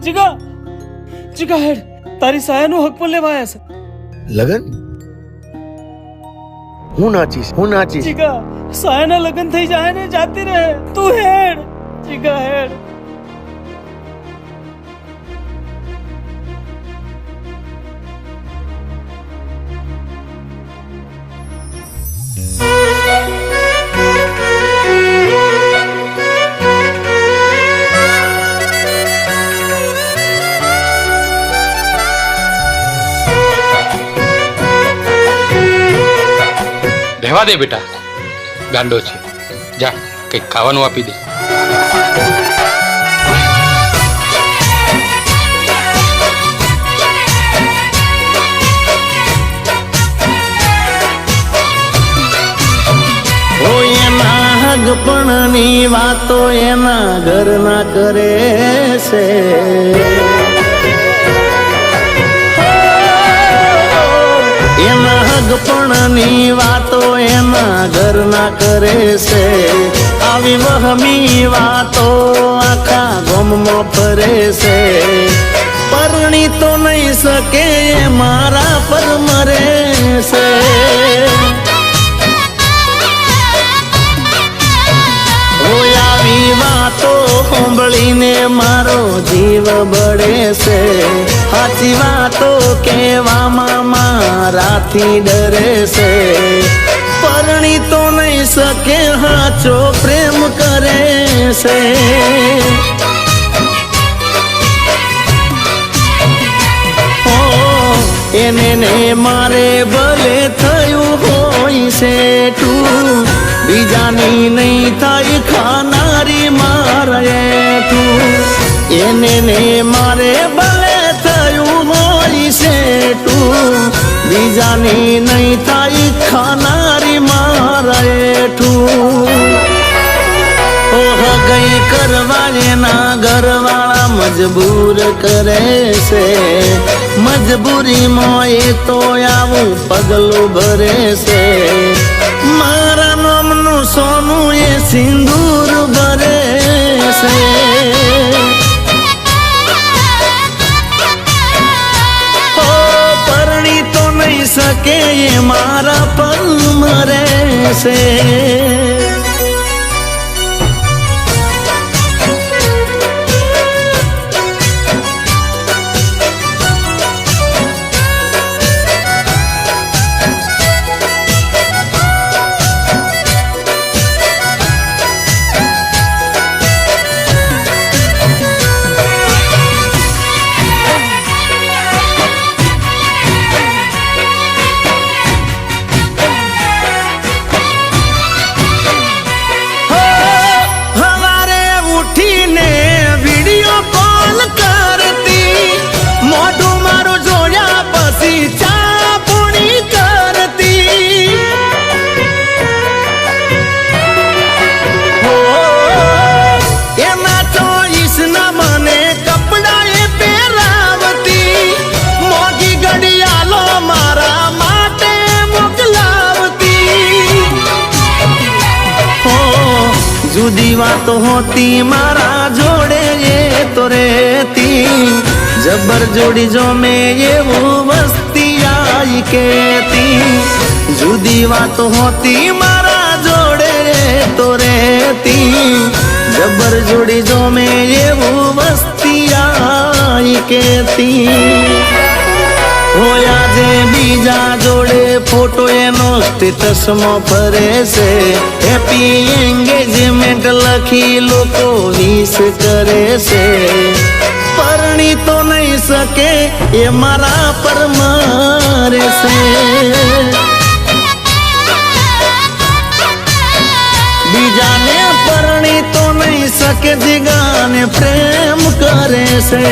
જીગા જીગા હેડ તારી સાયાનો હક પણ લેવા આવ્યા છે. લગન? હું નાચીશ જીગા સાયાના લગન થઈ જાય ને જાતી રહે. તું હેડ જીગા હેડ. રહેવા દે બેટા, ગાંડો છે. જા કંઈક ખાવાનું આપી દે. હગપણની વાતો એના ઘરના કરે છે. એના હગપણની વાતો એના ઘરના કરે છે. આવી વહમી વાતો આખા ગામમાં ફરે છે. પરણી તો નહીં શકે મારા પર મરે છે. વાતો સાંભળીને મારો જીવ બળે છે. સાચી વાતો કહેવામાં મારાથી ડરે છે. પરણી તો નહીં શકે સાચો પ્રેમ કરે છે. એને ને મારે ભલે થયું હોય છે તું, બીજાની નહીં થાય ખાનારી મારે તું. એને ને મારે ભલે થયું હોય છે તું, બીજાની નહીં થાય ખાનારી મારે તું. ઓહ ગઈ કરવા એના ઘરવાળા મજબૂર કરે છે. મજબૂરીમાં એ તો આવું પગલું ભરે છે. મારા નામનું સોનું એ સિંદૂર ભરે છે. પરણી તો નહીં શકે એ મારા પર મરે છે. જુદી વાતો હોતી મારા જોડે એ તો રેતી. જબર જોડી જો મેં એવું વસ્તી આઈ કેતી. જુદી વાતો હોતી મારા જોડે એ તો રેતી. જબર જોડી જો મેં એવું વસ્તી આઈ કેતી. હોયા જે બીજા જોડે ફોટો એનો સ્ટેટસમાં ફરે છે. હેપી એંગેજમેન્ટ લખી લોકો વિશ કરે છે. પરણી તો નહીં શકે એ મારા પર મરે છે. બીજાને પરણી તો નહીં શકે જીગાને પ્રેમ કરે છે.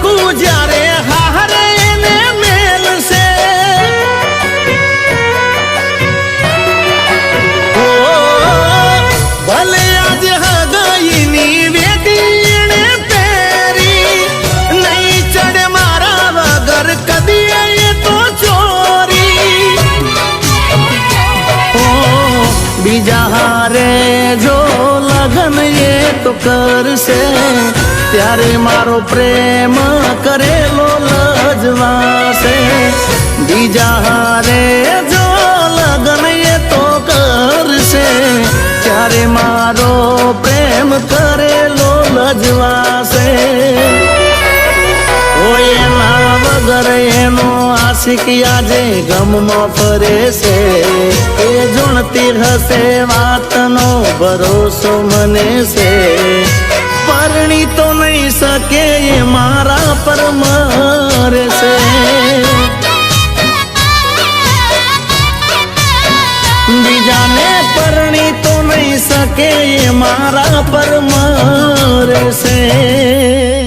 પારકું જ્યારે હારે એને મેલશે ઓ ભલે આજ હગાઈની વેદીને પેરી નહીં ચડે મારા વગર કદી એ તો ચોરી ઓ બીજા હારે જો લગન એ તો કરશે ત્યારે મારો પ્રેમ કરેલો લજવાશે બીજા હારે જો લગન એ તો કરશે ત્યારે મારો પ્રેમ કરેલો લજવાશે ઓ એના વગર એનો આશિક આજે ગમમાં ફરે છે એ જોણતી હશે વાતનો ભરોસો મને છે પરણી તો નહીં શકે એ મારા પર મરે છે બીજાને પરણી તો નહીં શકે એ મારા પર મરે છે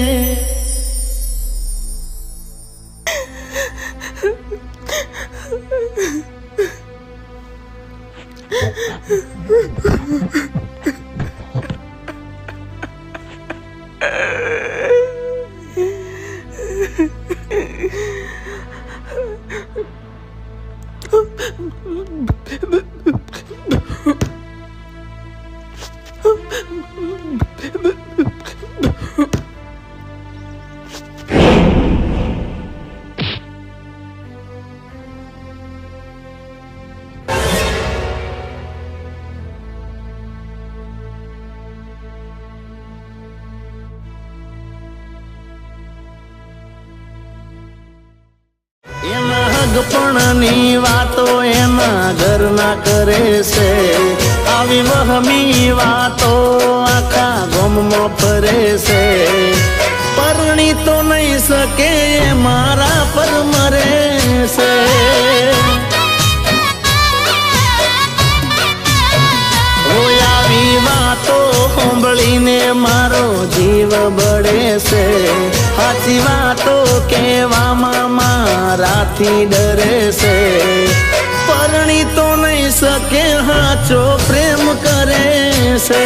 એના હગપણની વાતો એના ઘરના કરે છે આવી વહમી વાતો આખા ગામમાં ફરે છે પરણી તો નહીં શકે એ મારા પર મરે છે આવી વાતો સાંભળીને મારો જીવ બળે છે સાચી વાતો કહેવામાં મારાથી ડરે છે પરણી તો નહીં શકે હાચો પ્રેમ કરે છે